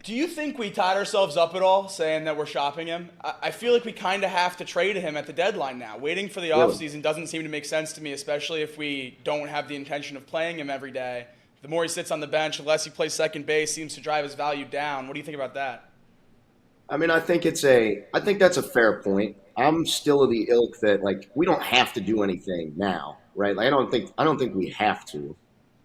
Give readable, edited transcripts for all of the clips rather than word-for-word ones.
Do you think we tied ourselves up at all saying that we're shopping him? I feel like we kind of have to trade him at the deadline now. Waiting for the offseason doesn't seem to make sense to me, especially if we don't have the intention of playing him every day. The more he sits on the bench, the less he plays second base, seems to drive his value down. What do you think about that? I mean, I think that's a fair point. I'm still of the ilk that like we don't have to do anything now, right? Like, I don't think we have to.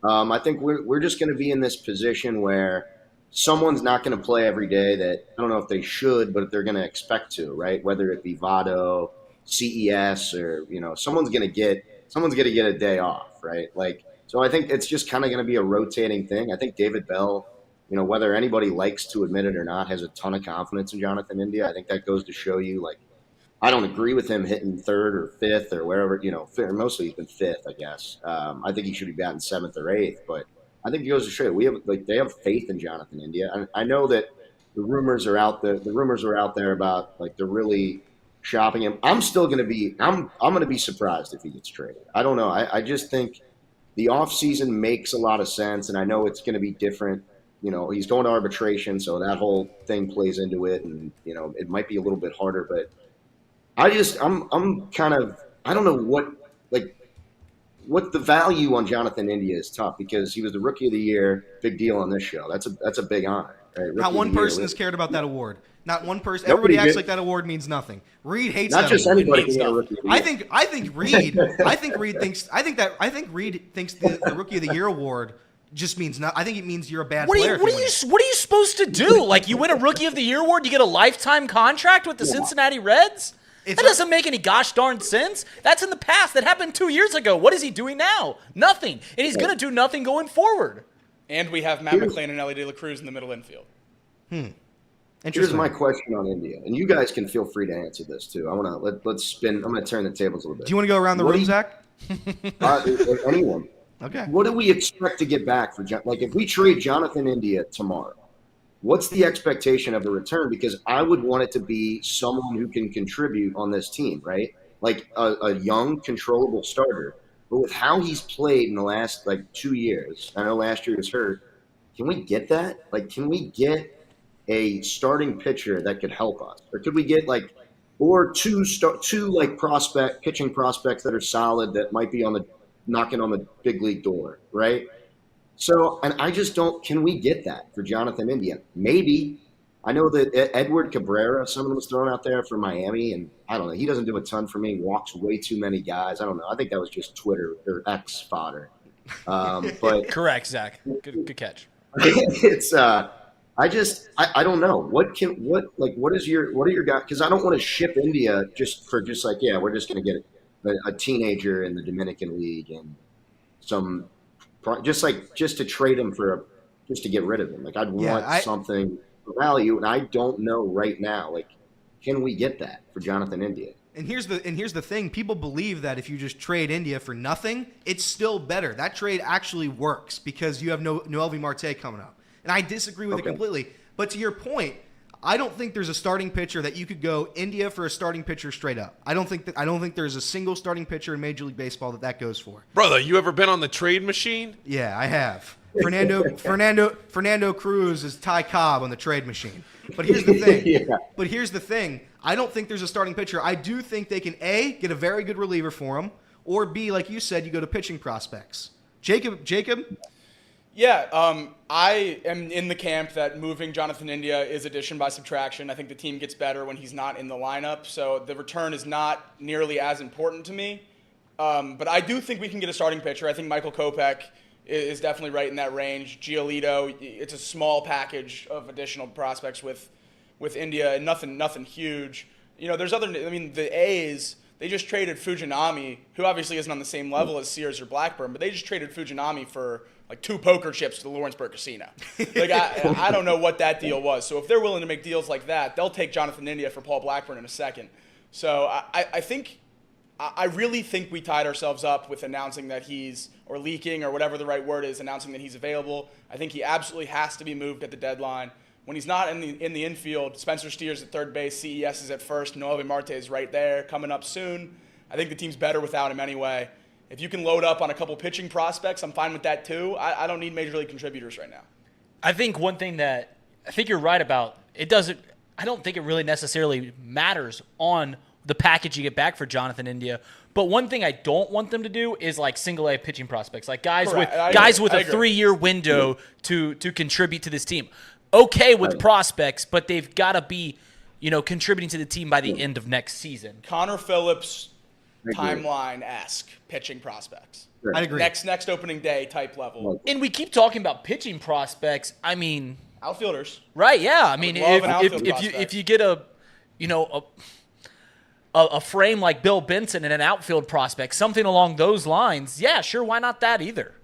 I think we're just going to be in this position where someone's not going to play every day that I don't know if they should, but they're going to expect to, right? Whether it be Votto, CES, or someone's going to get a day off, right? Like, so I think it's just kind of going to be a rotating thing. I think David Bell, whether anybody likes to admit it or not, has a ton of confidence in Jonathan India. I think that goes to show you, like, I don't agree with him hitting third or fifth or wherever, mostly he's been fifth, I guess. I think he should be batting seventh or eighth, but I think it goes to show you, they have faith in Jonathan India. I know that the rumors are out there. The rumors are out there about like they're really shopping him. I'm going to be surprised if he gets traded. I don't know. I just think the offseason makes a lot of sense, and I know it's going to be different. He's going to arbitration, so that whole thing plays into it, and it might be a little bit harder, but I'm kind of, I don't know what the value on Jonathan India is tough because he was the Rookie of the Year, big deal on this show. That's a big honor. Right? Not one person has cared about that award. Not one person. Everybody acts like that award means nothing. Reed hates that. Not just award. anybody can get a Rookie of the Year. I think Reed thinks the Rookie of the Year award just means not. I think it means you're a bad player. What are you supposed to do? Like, you win a Rookie of the Year award, you get a lifetime contract with the Cincinnati Reds? That doesn't make any gosh darn sense. That's in the past. That happened 2 years ago. What is he doing now? Nothing. And he's going to do nothing going forward. And we have Matt McClain and Ellie De La Cruz in the middle infield. Here's my question on India, and you guys can feel free to answer this too. Let's spin. I'm going to turn the tables a little bit. Do you want to go around the room, Zach? Anyone. Okay. What do we expect to get back for like if we trade Jonathan India tomorrow? What's the expectation of the return? Because I would want it to be someone who can contribute on this team, right? Like a young, controllable starter. But with how he's played in the last 2 years, I know last year he was hurt. Can we get that? Like, can we get a starting pitcher that could help us, or could we get two pitching prospects that are solid that might be knocking on the big league door, right? So, and I just don't. Can we get that for Jonathan India? Maybe. I know that Edward Cabrera, someone was thrown out there for Miami, and I don't know. He doesn't do a ton for me. Walks way too many guys. I don't know. I think that was just Twitter or X fodder. But correct, Zach. Good catch. It's I don't know. What are your guys? Because I don't want to ship India we're just going to get a teenager in the Dominican League and some just to trade him just to get rid of him. Like I'd want something for value, and I don't know right now. Like, can we get that for Jonathan India? And here's the thing: people believe that if you just trade India for nothing, it's still better. That trade actually works because you have Noelvi Marte coming up. And I disagree with it completely. But to your point, I don't think there's a starting pitcher that you could go India for a starting pitcher straight up. I don't think there's a single starting pitcher in Major League Baseball that goes for. Brother, you ever been on the trade machine? Yeah, I have. Fernando Cruz is Ty Cobb on the trade machine. But here's the thing. I don't think there's a starting pitcher. I do think they can A, get a very good reliever for him, or B, like you said, you go to pitching prospects. Jacob. Yeah, I am in the camp that moving Jonathan India is addition by subtraction. I think the team gets better when he's not in the lineup, so the return is not nearly as important to me. But I do think we can get a starting pitcher. I think Michael Kopech is definitely right in that range. Giolito, it's a small package of additional prospects with India, and nothing huge. There's the A's, they just traded Fujinami, who obviously isn't on the same level as Sears or Blackburn, but they just traded Fujinami for 2 poker chips to the Lawrenceburg Casino. I don't know what that deal was. So if they're willing to make deals like that, they'll take Jonathan India for Paul Blackburn in a second. So I really think we tied ourselves up with announcing that or leaking or whatever the right word is, announcing that he's available. I think he absolutely has to be moved at the deadline. When he's not in the infield, Spencer Steers at third base, CES is at first, Noelvi Marte is right there, coming up soon. I think the team's better without him anyway. If you can load up on a couple pitching prospects, I'm fine with that too. I don't need major league contributors right now. I think one thing that think you're right about it. I don't think it really necessarily matters on the package you get back for Jonathan India. But one thing I don't want them to do is like single A pitching prospects, like guys with a 3-year window to contribute to this team. Okay with prospects, but they've got to be, contributing to the team by the end of next season. Connor Phillips timeline-esque pitching prospects. I'd agree. Next opening day type level. And we keep talking about pitching prospects. I mean, outfielders. Right, yeah. I mean, if you get a frame like Bill Benson and an outfield prospect, something along those lines, yeah, sure, why not that either?